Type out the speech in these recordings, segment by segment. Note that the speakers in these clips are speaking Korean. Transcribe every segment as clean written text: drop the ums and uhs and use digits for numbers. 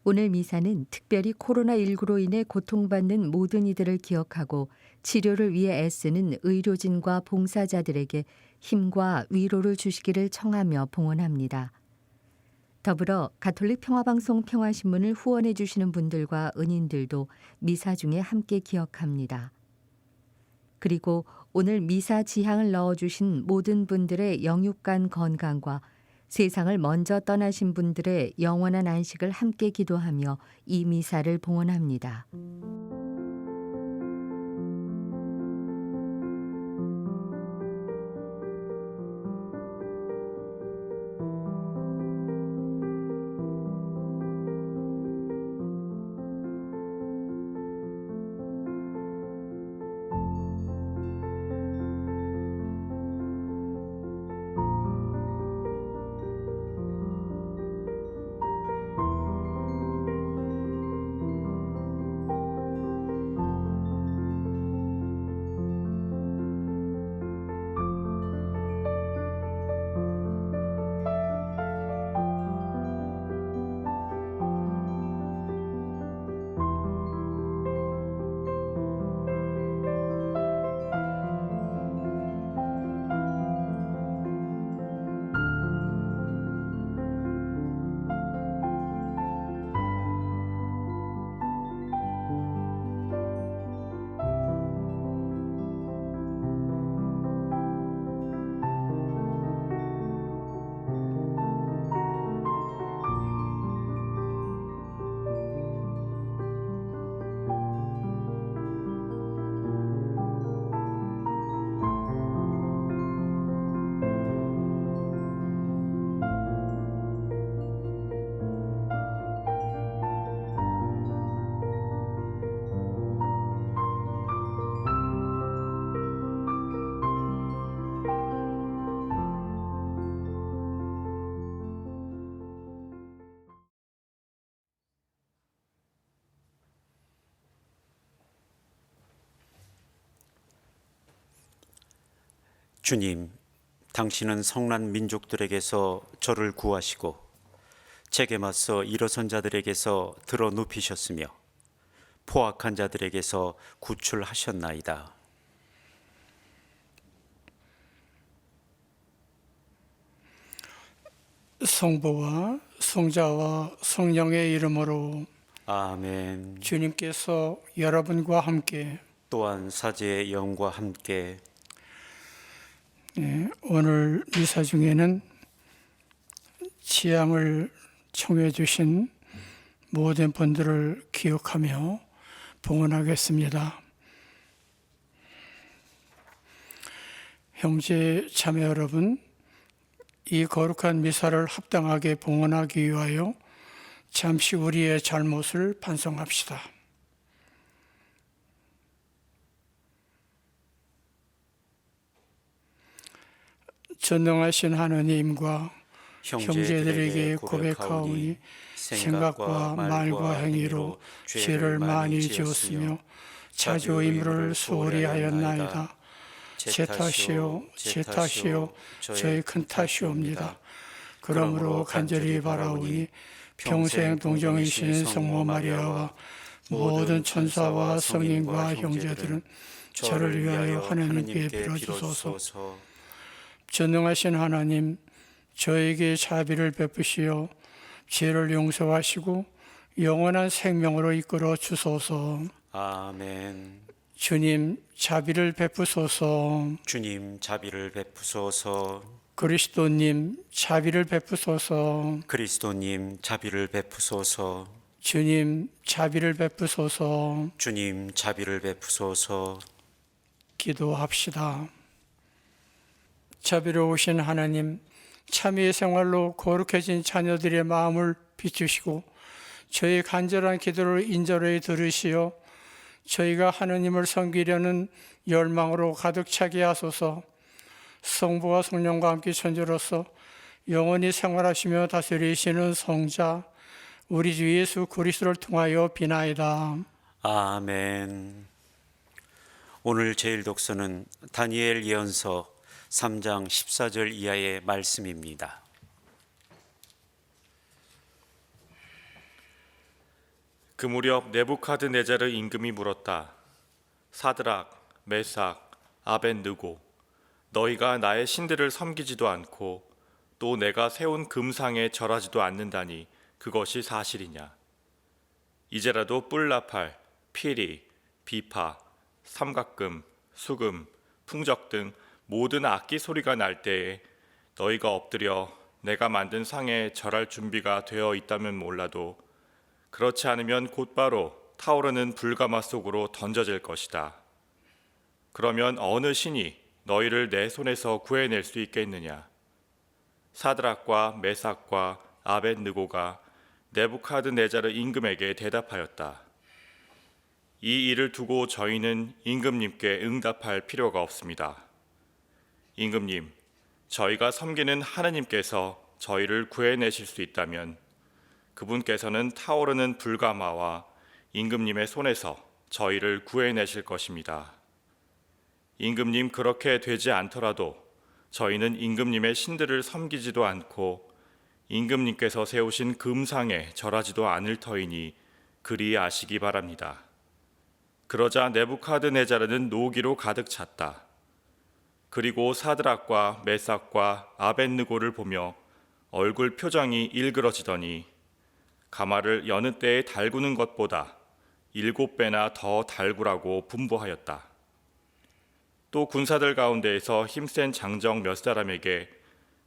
오늘 미사는 특별히 코로나19로 인해 고통받는 모든 이들을 기억하고 치료를 위해 애쓰는 의료진과 봉사자들에게 힘과 위로를 주시기를 청하며 봉헌합니다. 더불어 가톨릭 평화방송 평화신문을 후원해 주시는 분들과 은인들도 미사 중에 함께 기억합니다. 그리고 오늘 미사 지향을 넣어주신 모든 분들의 영육간 건강과 세상을 먼저 떠나신 분들의 영원한 안식을 함께 기도하며 이 미사를 봉헌합니다. 주님, 당신은 성난 민족들에게서 저를 구하시고 제게 맞서 일어선 자들에게서 들어 눕히셨으며 포악한 자들에게서 구출하셨나이다. 성부와 성자와 성령의 이름으로 아멘. 주님께서 여러분과 함께 또한 사제의 영과 함께 오늘 미사 중에는 지향을 청해 주신 모든 분들을 기억하며 봉헌하겠습니다. 형제 자매 여러분, 이 거룩한 미사를 합당하게 봉헌하기 위하여 잠시 우리의 잘못을 반성합시다. 전능하신 하느님과 형제들에게 고백하오니 생각과 말과 행위로 죄를 많이 지었으며 자주 의무를 소홀히 하였나이다. 제 탓이요 저의 큰 탓이옵니다. 그러므로 간절히 바라오니 평생 동정이신 성모 마리아와 모든 천사와 성인과 형제들은 저를 위하여 하나님께 빌어주소서. 전능하신 하나님, 저에게 자비를 베푸시어 죄를 용서하시고 영원한 생명으로 이끌어 주소서. 아멘. 주님, 자비를 베푸소서. 주님, 자비를 베푸소서. 그리스도님, 자비를 베푸소서. 그리스도님, 자비를 베푸소서. 주님, 자비를 베푸소서. 주님, 자비를 베푸소서. 기도합시다. 자비로우신 하나님, 참회의 생활로 거룩해진 자녀들의 마음을 비추시고 저희 간절한 기도를 인절히 들으시어 저희가 하느님을 섬기려는 열망으로 가득 차게 하소서. 성부와 성령과 함께 천주로서 영원히 생활하시며 다스리시는 성자 우리 주 예수 그리스도를 통하여 비나이다. 아멘. 오늘 제일 독서는 다니엘 예언서 3장 14절 이하의 말씀입니다. 그 무렵 네부카드네자르 임금이 물었다. 사드락, 메삭, 아벳느고, 너희가 나의 신들을 섬기지도 않고 또 내가 세운 금상에 절하지도 않는다니 그것이 사실이냐? 이제라도 뿔나팔, 피리, 비파, 삼각금, 수금, 풍적 등 모든 악기 소리가 날 때에 너희가 엎드려 내가 만든 상에 절할 준비가 되어 있다면 몰라도 그렇지 않으면 곧바로 타오르는 불가마 속으로 던져질 것이다. 그러면 어느 신이 너희를 내 손에서 구해낼 수 있겠느냐? 사드락과 메삭과 아벳느고가 네부카드네자르 임금에게 대답하였다. 이 일을 두고 저희는 임금님께 응답할 필요가 없습니다. 임금님, 저희가 섬기는 하느님께서 저희를 구해내실 수 있다면 그분께서는 타오르는 불가마와 임금님의 손에서 저희를 구해내실 것입니다. 임금님, 그렇게 되지 않더라도 저희는 임금님의 신들을 섬기지도 않고 임금님께서 세우신 금상에 절하지도 않을 터이니 그리 아시기 바랍니다. 그러자 네부카드네자르는 노기로 가득 찼다. 그리고 사드락과 메삭과 아벳느고를 보며 얼굴 표정이 일그러지더니 가마를 여느 때에 달구는 것보다 7배나 더 달구라고 분부하였다. 또 군사들 가운데에서 힘센 장정 몇 사람에게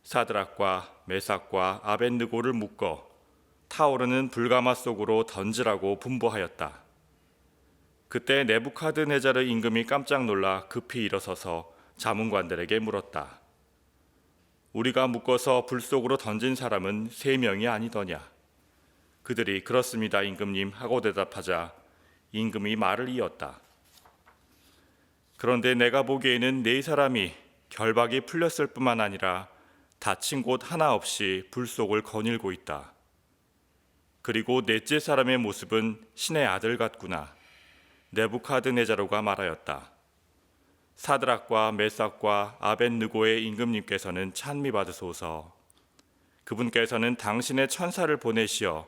사드락과 메삭과 아벳느고를 묶어 타오르는 불가마 속으로 던지라고 분부하였다. 그때 네부카드네자르 임금이 깜짝 놀라 급히 일어서서 자문관들에게 물었다. 우리가 묶어서 불 속으로 던진 사람은 3명이 아니더냐? 그들이 그렇습니다, 임금님 하고 대답하자 임금이 말을 이었다. 그런데 내가 보기에는 4사람이 결박이 풀렸을 뿐만 아니라 다친 곳 하나 없이 불 속을 거닐고 있다. 그리고 넷째 사람의 모습은 신의 아들 같구나. 네부카드네자르가 말하였다. 사드락과 메삭과 아벳느고의 임금님께서는 찬미받으소서. 그분께서는 당신의 천사를 보내시어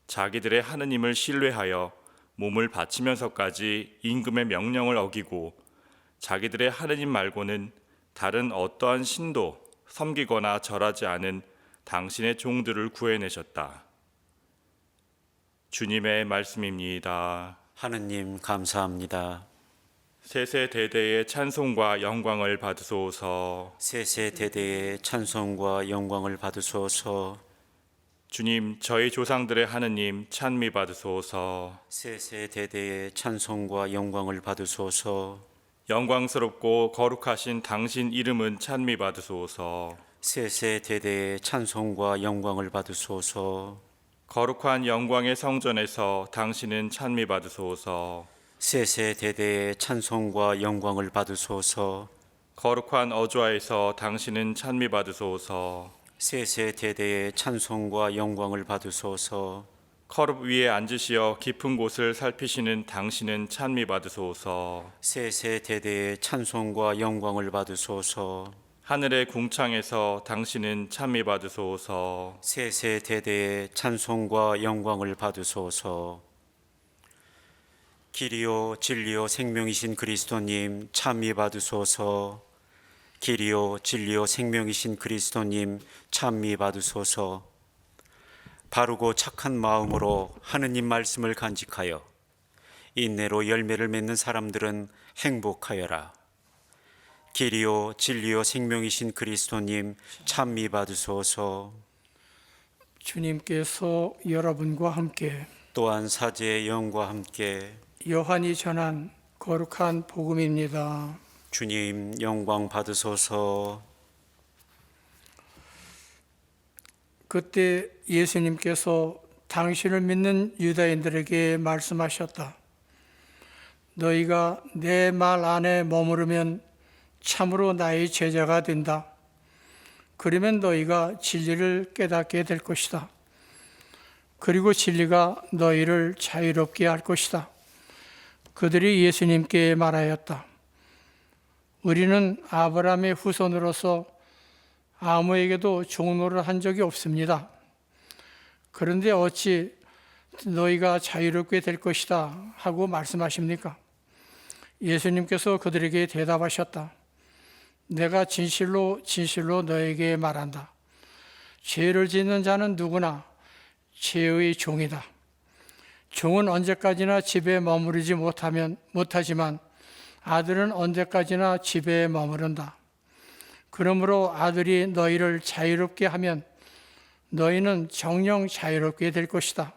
자기들의 하느님을 신뢰하여 몸을 바치면서까지 임금의 명령을 어기고 자기들의 하느님 말고는 다른 어떠한 신도 섬기거나 절하지 않은 당신의 종들을 구해내셨다. 주님의 말씀입니다. 하느님 감사합니다. 세세대대의 찬송과 영광을 받으소서. 세세대대의 찬송과 영광을 받으소서. 주님, 저희 조상들의 하느님 찬미 받으소서. 세세대대의 찬송과 영광을 받으소서. 영광스럽고 거룩하신 당신 이름은 찬미 받으소서. 세세대대의 찬송과 영광을 받으소서. 거룩한 영광의 성전에서 당신은 찬미 받으소서. 세세대대의 찬송과 영광을 받으소서. 거룩한 어좌에서 당신은 찬미 받으소서. 세세대대의 찬송과 영광을 받으소서. 커룹 위에 앉으시어 깊은 곳을 살피시는 당신은 찬미 받으소서. 세세대대의 찬송과 영광을 받으소서. 하늘의 궁창에서 당신은 찬미 받으소서. 세세대대의 찬송과 영광을 받으소서. 길이요 진리요 생명이신 그리스도님 찬미 받으소서. 길이요 진리요 생명이신 그리스도님 찬미 받으소서. 바르고 착한 마음으로 하느님 말씀을 간직하여 인내로 열매를 맺는 사람들은 행복하여라. 길이요 진리요 생명이신 그리스도님 찬미 받으소서. 주님께서 여러분과 함께 또한 사제의 영과 함께 요한이 전한 거룩한 복음입니다. 주님 영광 받으소서. 그때 예수님께서 당신을 믿는 유다인들에게 말씀하셨다. 너희가 내 말 안에 머무르면 참으로 나의 제자가 된다. 그러면 너희가 진리를 깨닫게 될 것이다. 그리고 진리가 너희를 자유롭게 할 것이다. 그들이 예수님께 말하였다. 우리는 아브라함의 후손으로서 아무에게도 종노를 한 적이 없습니다. 그런데 어찌 너희가 자유롭게 될 것이다 하고 말씀하십니까? 예수님께서 그들에게 대답하셨다. 내가 진실로 진실로 너에게 말한다. 죄를 짓는 자는 누구나 죄의 종이다. 종은 언제까지나 집에 머무르지 못하지만 아들은 언제까지나 집에 머무른다. 그러므로 아들이 너희를 자유롭게 하면 너희는 정녕 자유롭게 될 것이다.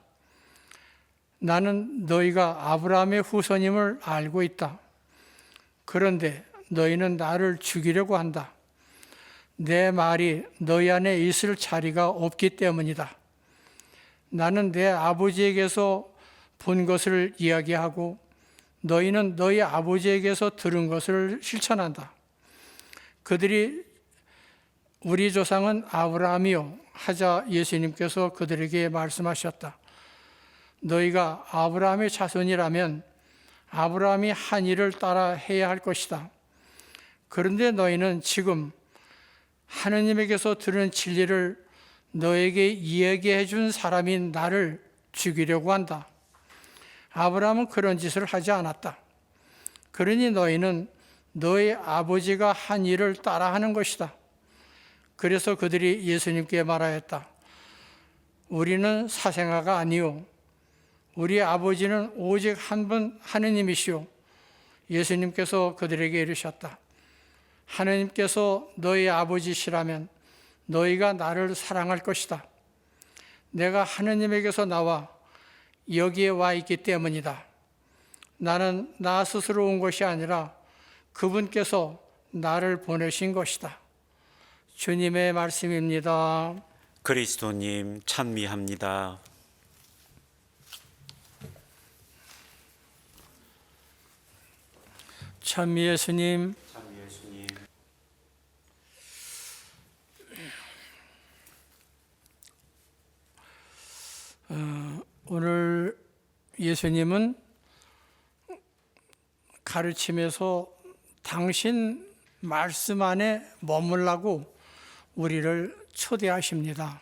나는 너희가 아브라함의 후손임을 알고 있다. 그런데 너희는 나를 죽이려고 한다. 내 말이 너희 안에 있을 자리가 없기 때문이다. 나는 내 아버지에게서 본 것을 이야기하고 너희는 너희 아버지에게서 들은 것을 실천한다. 그들이 우리 조상은 아브라함이요 하자 예수님께서 그들에게 말씀하셨다. 너희가 아브라함의 자손이라면 아브라함이 한 일을 따라 해야 할 것이다. 그런데 너희는 지금 하느님에게서 들은 진리를 너에게 이야기해 준 사람인 나를 죽이려고 한다. 아브라함은 그런 짓을 하지 않았다. 그러니 너희는 너희 아버지가 한 일을 따라하는 것이다. 그래서 그들이 예수님께 말하였다. 우리는 사생아가 아니요 우리 아버지는 오직 한 분 하느님이시오. 예수님께서 그들에게 이르셨다. 하느님께서 너희 아버지시라면 너희가 나를 사랑할 것이다. 내가 하느님에게서 나와 여기에 와 있기 때문이다. 나는 나 스스로 온 것이 아니라 그분께서 나를 보내신 것이다. 주님의 말씀입니다. 그리스도님 찬미합니다. 찬미 예수님, 오늘 예수님은 가르침에서 당신 말씀 안에 머물라고 우리를 초대하십니다.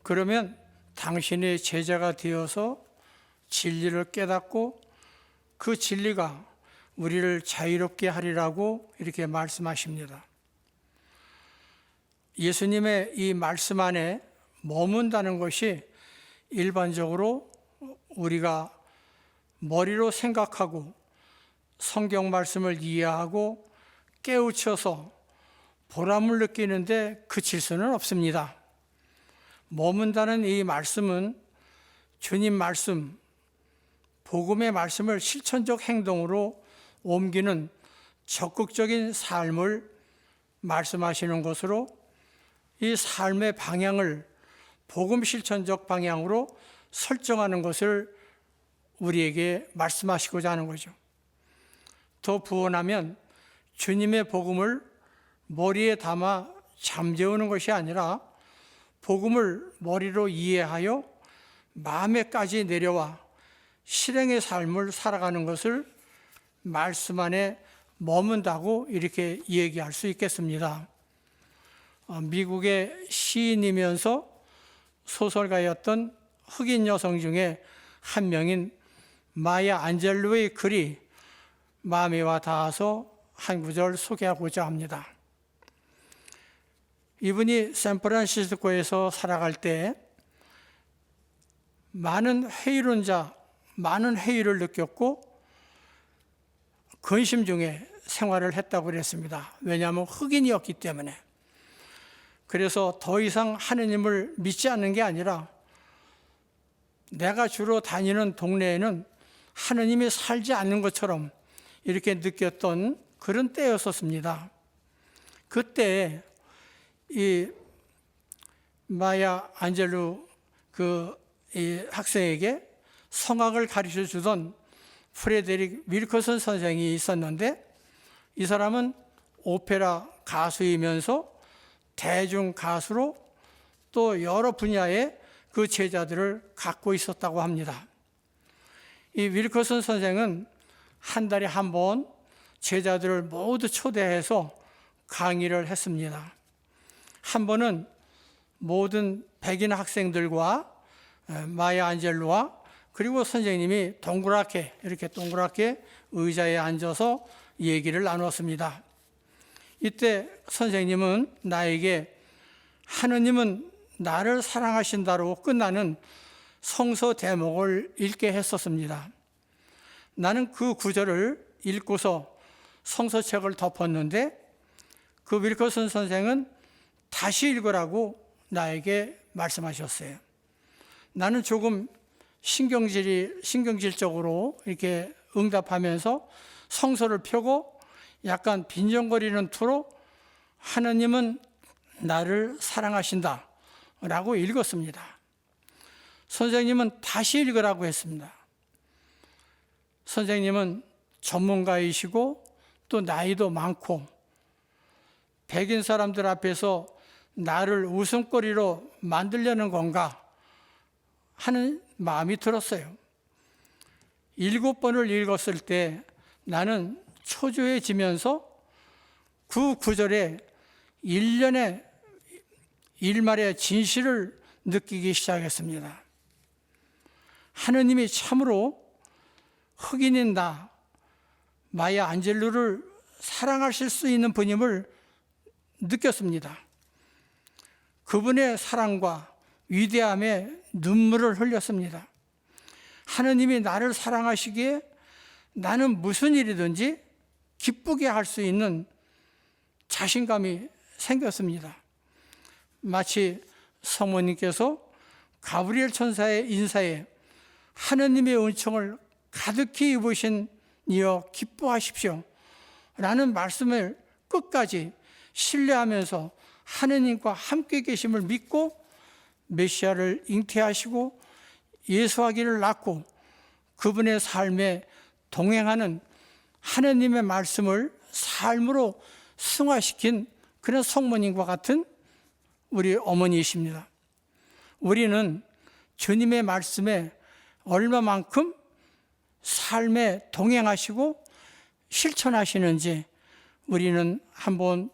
그러면 당신의 제자가 되어서 진리를 깨닫고 그 진리가 우리를 자유롭게 하리라고 이렇게 말씀하십니다. 예수님의 이 말씀 안에 머문다는 것이 일반적으로 우리가 머리로 생각하고 성경 말씀을 이해하고 깨우쳐서 보람을 느끼는데 그칠 수는 없습니다. 머문다는 이 말씀은 주님 말씀, 복음의 말씀을 실천적 행동으로 옮기는 적극적인 삶을 말씀하시는 것으로 이 삶의 방향을 복음 실천적 방향으로 설정하는 것을 우리에게 말씀하시고자 하는 거죠. 더 부언하면 주님의 복음을 머리에 담아 잠재우는 것이 아니라 복음을 머리로 이해하여 마음에까지 내려와 실행의 삶을 살아가는 것을 말씀 안에 머문다고 이렇게 얘기할 수 있겠습니다. 미국의 시인이면서 소설가였던 흑인 여성 중에 한 명인 마야 안젤루의 글이 마음에 와 닿아서 한 구절 소개하고자 합니다. 이분이 샌프란시스코에서 살아갈 때 많은 회의를 느꼈고 근심 중에 생활을 했다고 그랬습니다. 왜냐하면 흑인이었기 때문에. 그래서 더 이상 하느님을 믿지 않는 게 아니라 내가 주로 다니는 동네에는 하느님이 살지 않는 것처럼 이렇게 느꼈던 그런 때였었습니다. 그때 이 마야 안젤루 이 학생에게 성악을 가르쳐 주던 프레데릭 윌커슨 선생이 있었는데 이 사람은 오페라 가수이면서 대중 가수로 또 여러 분야의 그 제자들을 갖고 있었다고 합니다. 이 윌커슨 선생은 한 달에 한 번 제자들을 모두 초대해서 강의를 했습니다. 한 번은 모든 백인 학생들과 마야 안젤로와 그리고 선생님이 이렇게 동그랗게 의자에 앉아서 얘기를 나눴습니다. 이때 선생님은 나에게 하느님은 나를 사랑하신다로 끝나는 성서 대목을 읽게 했었습니다. 나는 그 구절을 읽고서 성서책을 덮었는데 그 윌커슨 선생은 다시 읽으라고 나에게 말씀하셨어요. 나는 조금 신경질적으로 이렇게 응답하면서 성서를 펴고 약간 빈정거리는 투로 하느님은 나를 사랑하신다 라고 읽었습니다. 선생님은 다시 읽으라고 했습니다. 선생님은 전문가이시고 또 나이도 많고 백인 사람들 앞에서 나를 웃음거리로 만들려는 건가 하는 마음이 들었어요. 7번을 읽었을 때 나는 초조해지면서 그 구절에 일련의 일말의 진실을 느끼기 시작했습니다. 하느님이 참으로 흑인인 나 마야 안젤로를 사랑하실 수 있는 분임을 느꼈습니다. 그분의 사랑과 위대함에 눈물을 흘렸습니다. 하느님이 나를 사랑하시기에 나는 무슨 일이든지 기쁘게 할 수 있는 자신감이 생겼습니다. 마치 성모님께서 가브리엘 천사의 인사에 하느님의 은총을 가득히 입으신 이여 기뻐하십시오 라는 말씀을 끝까지 신뢰하면서 하느님과 함께 계심을 믿고 메시아를 잉태하시고 예수아기를 낳고 그분의 삶에 동행하는 하느님의 말씀을 삶으로 승화시킨 그런 성모님과 같은 우리 어머니이십니다. 우리는 주님의 말씀에 얼마만큼 삶에 동행하시고 실천하시는지 우리는 한번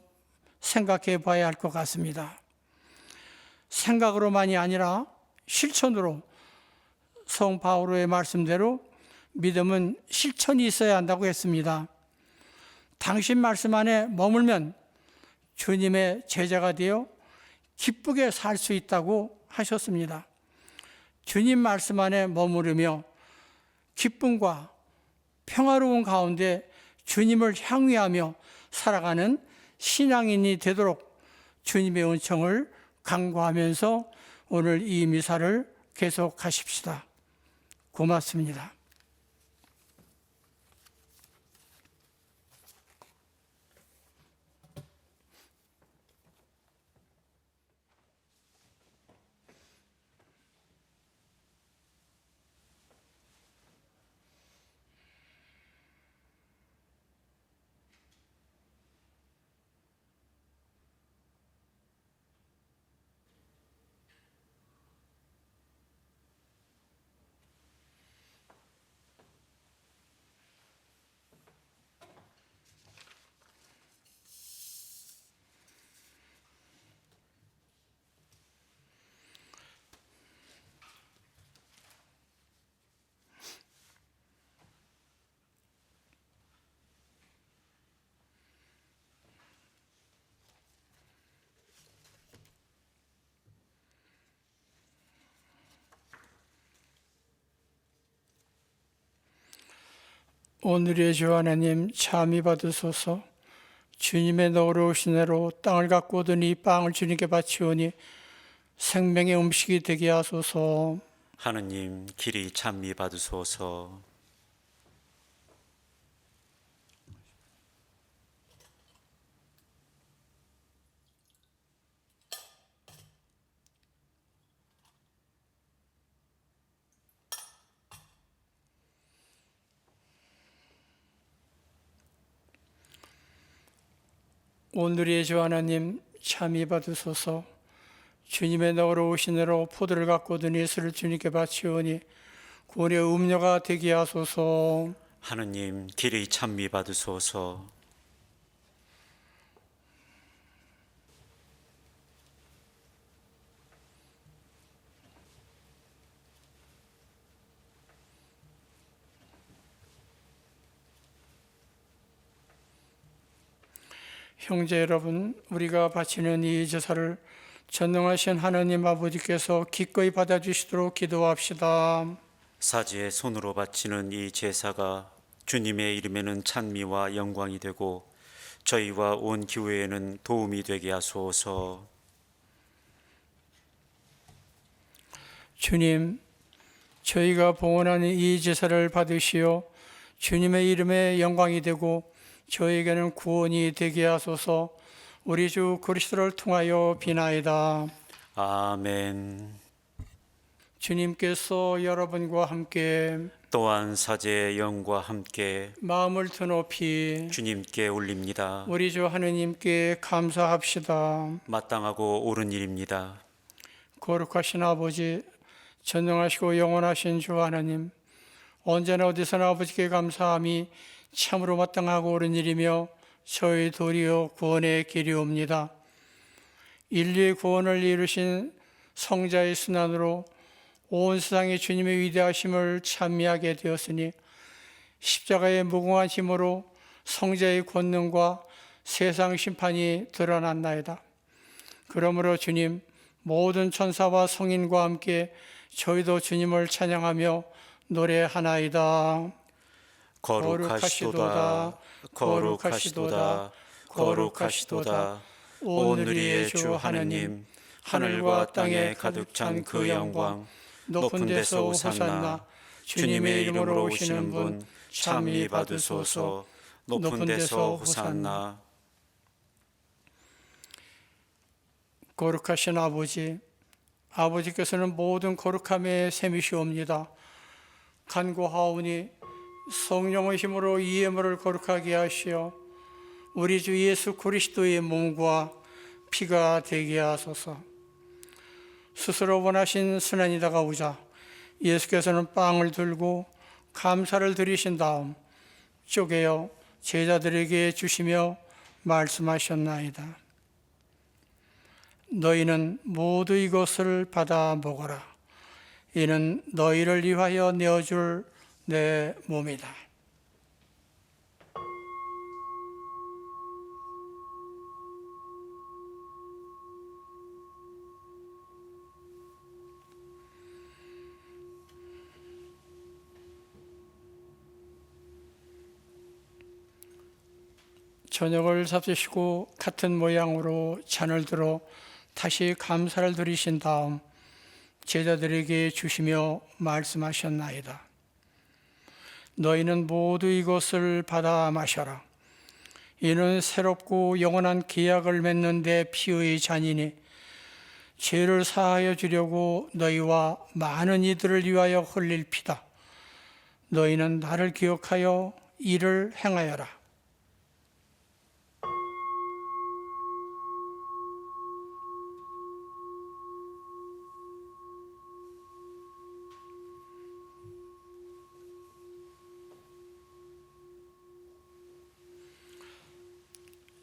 생각해 봐야 할 것 같습니다. 생각으로만이 아니라 실천으로 성 바오로의 말씀대로 믿음은 실천이 있어야 한다고 했습니다. 당신 말씀 안에 머물면 주님의 제자가 되어 기쁘게 살 수 있다고 하셨습니다. 주님 말씀 안에 머무르며 기쁨과 평화로운 가운데 주님을 향유하며 살아가는 신앙인이 되도록 주님의 은총을 간구하면서 오늘 이 미사를 계속하십시다. 고맙습니다. 오늘의 주 하나님 참히 받으소서. 주님의 너그러우신 애로 땅을 갖고 오더니 빵을 주님께 바치오니 생명의 음식이 되게 하소서. 하느님 길이 찬미 받으소서. 오늘의 주 하나님 참히 받으소서. 주님의 너그러우신 애로 포도를 갖고 오더니 술을 주님께 바치오니 구원의 음료가 되게 하소서. 하느님 길이 찬미 받으소서. 형제 여러분, 우리가 바치는 이 제사를 전능하신 하나님 아버지께서 기꺼이 받아주시도록 기도합시다. 사지의 손으로 바치는 이 제사가 주님의 이름에는 찬미와 영광이 되고 저희와 온 교회에는 도움이 되게 하소서. 주님, 저희가 봉헌하는 이 제사를 받으시어 주님의 이름에 영광이 되고 저에게는 구원이 되게 하소서. 우리 주 그리스도를 통하여 비나이다. 아멘. 주님께서 여러분과 함께 또한 사제의 영과 함께 마음을 드높이 주님께 올립니다. 우리 주 하느님께 감사합시다. 마땅하고 옳은 일입니다. 거룩하신 아버지, 전능하시고 영원하신 주 하나님, 언제나 어디서나 아버지께 감사함이 참으로 마땅하고 옳은 일이며 저희 도리어 구원의 길이옵니다. 인류의 구원을 이루신 성자의 순환으로 온 세상이 주님의 위대하심을 찬미하게 되었으니 십자가의 무궁한 힘으로 성자의 권능과 세상 심판이 드러났나이다. 그러므로 주님, 모든 천사와 성인과 함께 저희도 주님을 찬양하며 노래하나이다. 거룩하시도다, 거룩하시도다, 거룩하시도다. 오늘의 주 하느님, 하늘과 땅에 가득 찬 그 영광, 높은 데서 오산나. 주님의 이름으로 오시는 분 찬미 받으소서. 높은 데서 호산나. 거룩하신 아버지, 아버지께서는 모든 거룩함의 셈이시옵니다. 간구하오니 성령의 힘으로 이 예물을 거룩하게 하시어 우리 주 예수 그리스도의 몸과 피가 되게 하소서. 스스로 원하신 순환이 다가오자 예수께서는 빵을 들고 감사를 드리신 다음 쪼개어 제자들에게 주시며 말씀하셨나이다. 너희는 모두 이것을 받아 먹어라. 이는 너희를 위하여 내어줄 내 몸이다. 저녁을 잡수시고 같은 모양으로 잔을 들어 다시 감사를 드리신 다음 제자들에게 주시며 말씀하셨나이다. 너희는 모두 이것을 받아 마셔라. 이는 새롭고 영원한 계약을 맺는 내 피의 잔이니 죄를 사하여 주려고 너희와 많은 이들을 위하여 흘릴 피다. 너희는 나를 기억하여 이를 행하여라.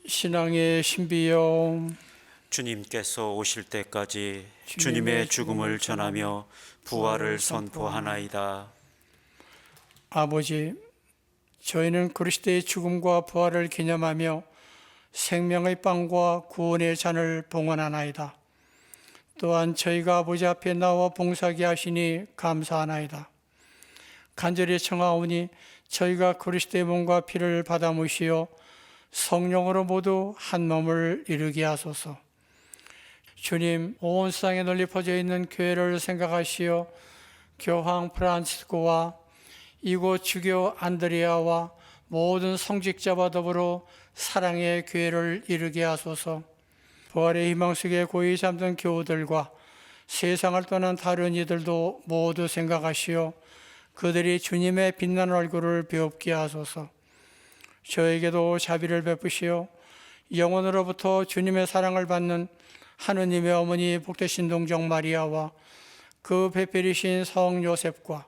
신앙의 신비여, 주님께서 오실 때까지 주님의 죽음을 전하며 부활을 선포하나이다. 아버지, 저희는 그리스도의 죽음과 부활을 기념하며 생명의 빵과 구원의 잔을 봉헌하나이다. 또한 저희가 아버지 앞에 나와 봉사하게 하시니 감사하나이다. 간절히 청하오니 저희가 그리스도의 몸과 피를 받아 모시어 성령으로 모두 한 몸을 이루게 하소서. 주님, 온 세상에 널리 퍼져 있는 교회를 생각하시어 교황 프란치스코와 이곳 주교 안드레아와 모든 성직자와 더불어 사랑의 교회를 이루게 하소서. 부활의 희망 속에 고이 잠든 교우들과 세상을 떠난 다른 이들도 모두 생각하시어 그들이 주님의 빛나는 얼굴을 배웁게 하소서. 저에게도 자비를 베푸시어 영원으로부터 주님의 사랑을 받는 하느님의 어머니 복되신 동정 마리아와 그 배필이신 성 요셉과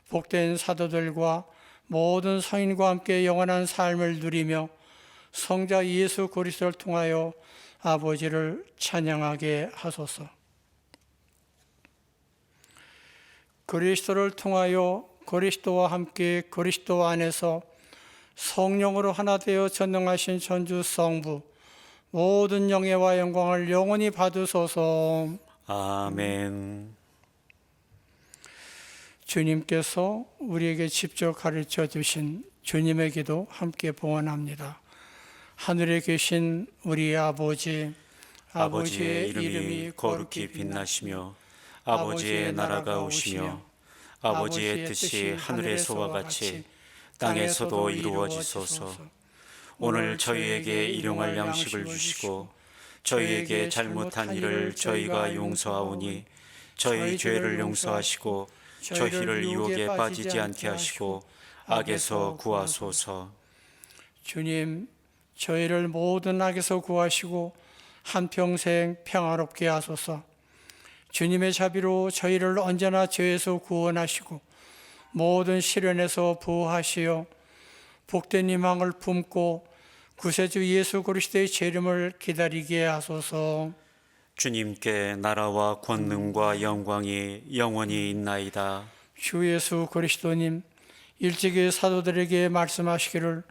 복된 사도들과 모든 성인과 함께 영원한 삶을 누리며 성자 예수 그리스도를 통하여 아버지를 찬양하게 하소서. 그리스도를 통하여 그리스도와 함께 그리스도 안에서 성령으로 하나 되어 전능하신 천주 성부 모든 영예와 영광을 영원히 받으소서. 아멘. 주님께서 우리에게 직접 가르쳐 주신 주님의 기도 함께 봉헌합니다. 하늘에 계신 우리 아버지, 아버지의 이름이 거룩히 빛나시며 아버지의 나라가 오시며 아버지의 뜻이 하늘에서와 같이 땅에서도 이루어지소서. 오늘 저희에게 일용할 양식을 주시고 저희에게 잘못한 일을 저희가 용서하오니 저희 죄를 용서하시고 저희를 유혹에 빠지지 않게 하시고 악에서 구하소서. 주님, 저희를 모든 악에서 구하시고 한평생 평화롭게 하소서. 주님의 자비로 저희를 언제나 죄에서 구원하시고 모든 시련에서 보호하시어 복된 희망을 품고 구세주 예수 그리스도의 재림을 기다리게 하소서. 주님께 나라와 권능과 영광이 영원히 있나이다. 주 예수 그리스도님, 일찍이 사도들에게 말씀하시기를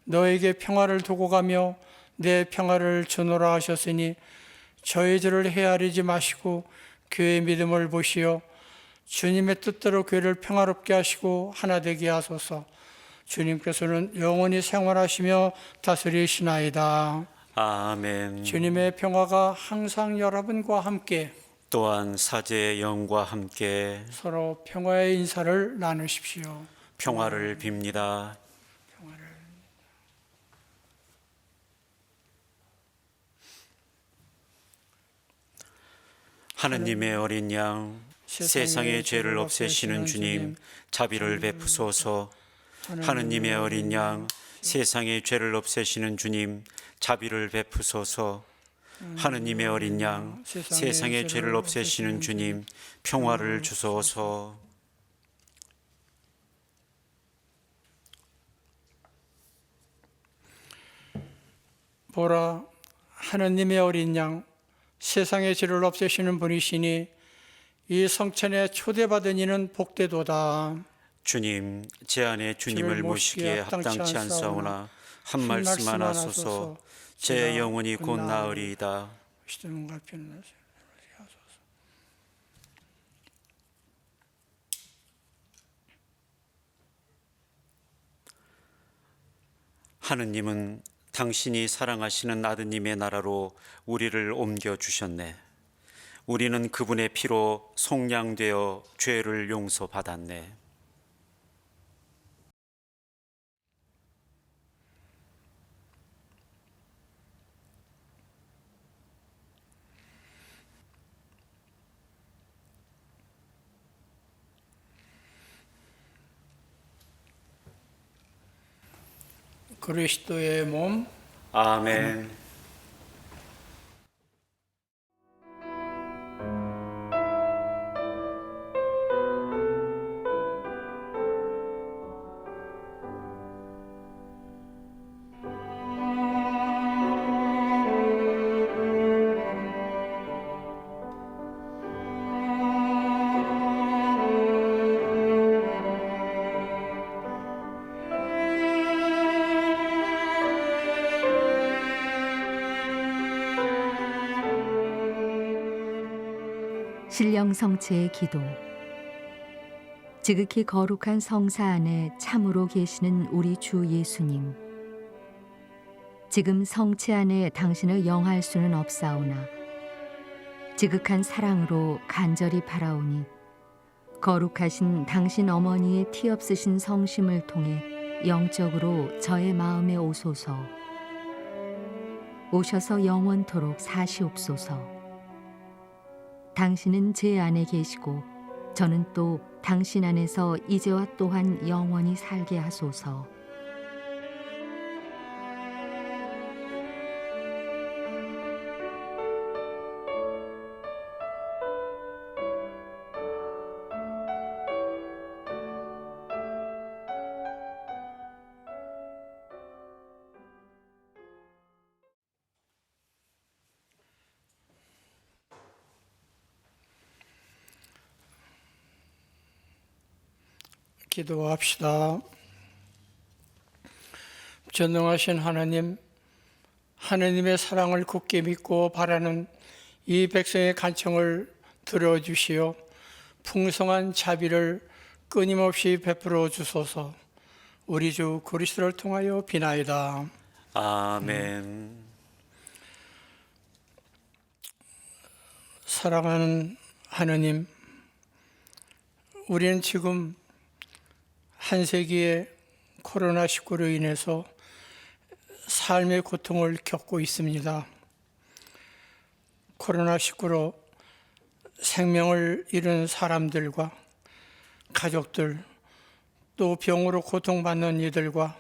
너에게 평화를 두고 가며 내 평화를 주노라 하셨으니 저희 죄를 헤아리지 마시고 교회의 믿음을 보시어 주님의 뜻대로 교회를 평화롭게 하시고 하나 되게 하소서. 주님께서는 영원히 생활하시며 다스리시나이다. 아멘. 주님의 평화가 항상 여러분과 함께, 또한 사제의 영과 함께 서로 평화의 인사를 나누십시오. 평화를 빕니다. 하느님의 어린 양, 세상의 죄를 없애시는 주님, 자비를 베푸소서. 하느님의 어린 양, 세상의 죄를 없애시는 주님, 자비를 베푸소서. 하느님의 어린 양, 세상의 죄를 없애시는 주님, 평화를 주소서. 보라, 하느님의 어린 양, 세상의 죄를 없애시는 분이시니 이 성천에 초대받은 이는 복되도다. 주님, 제 안에 주님을 모시기에 합당치 않사오나 한 말씀만 하소서. 제 영혼이 곧 나으리이다. 하느님은 당신이 사랑하시는 아드님의 나라로 우리를 옮겨주셨네. 우리는 그분의 피로 속량되어 죄를 용서받았네. 그리스도의 몸, 아멘. 신령 성체의 기도. 지극히 거룩한 성사 안에 참으로 계시는 우리 주 예수님. 지금 성체 안에 당신을 영할 수는 없사오나 지극한 사랑으로 간절히 바라오니 거룩하신 당신 어머니의 티 없으신 성심을 통해 영적으로 저의 마음에 오소서. 오셔서 영원토록 사시옵소서. 당신은 제 안에 계시고 저는 또 당신 안에서 이제와 또한 영원히 살게 하소서. 기도합시다. 전능하신 하나님, 하느님의 사랑을 굳게 믿고 바라는 이 백성의 간청을 들어주시어 풍성한 자비를 끊임없이 베풀어 주소서. 우리 주 그리스도를 통하여 비나이다. 아멘. 사랑하는 하느님, 우리는 지금 한 세기의 코로나19로 인해서 삶의 고통을 겪고 있습니다. 코로나19로 생명을 잃은 사람들과 가족들, 또 병으로 고통받는 이들과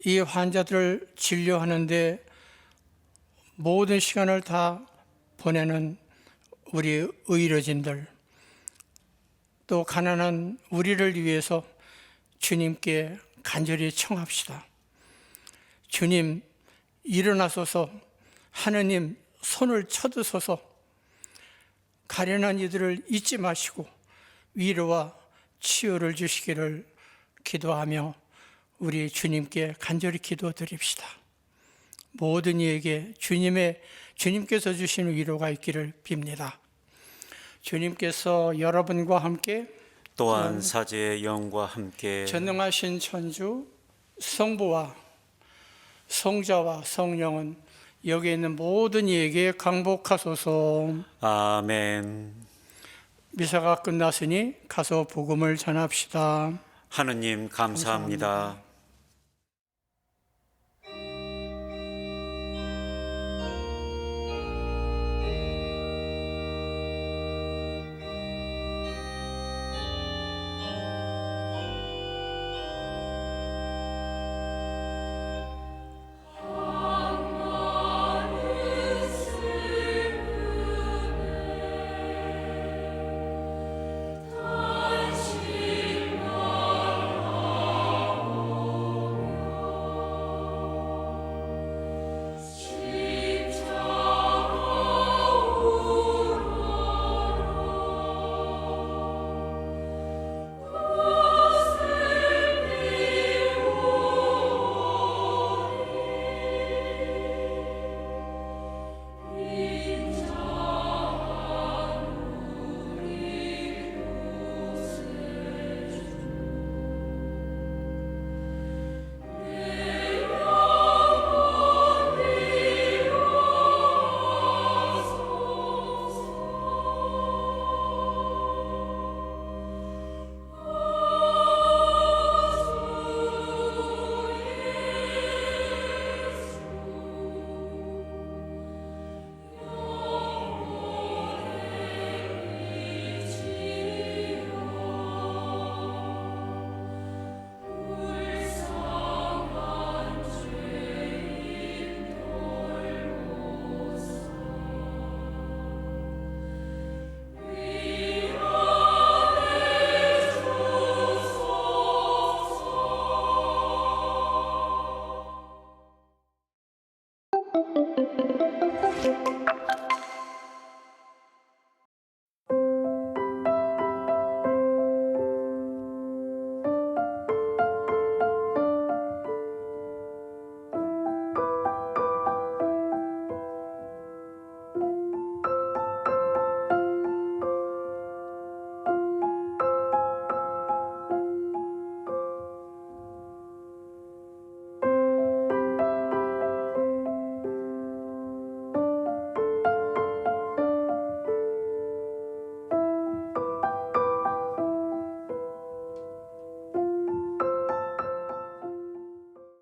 이 환자들을 진료하는데 모든 시간을 다 보내는 우리 의료진들, 또 가난한 우리를 위해서 주님께 간절히 청합시다. 주님, 일어나소서. 하느님, 손을 쳐드소서. 가련한 이들을 잊지 마시고 위로와 치유를 주시기를 기도하며 우리 주님께 간절히 기도드립시다. 모든 이에게 주님께서 주신 위로가 있기를 빕니다. 주님께서 여러분과 함께 또한 사제의 영과 함께 전능하신 천주 성부와 성자와 성령은 여기 있는 모든 이에게 강복하소서. 아멘. 미사가 끝났으니 가서 복음을 전합시다. 하느님 감사합니다.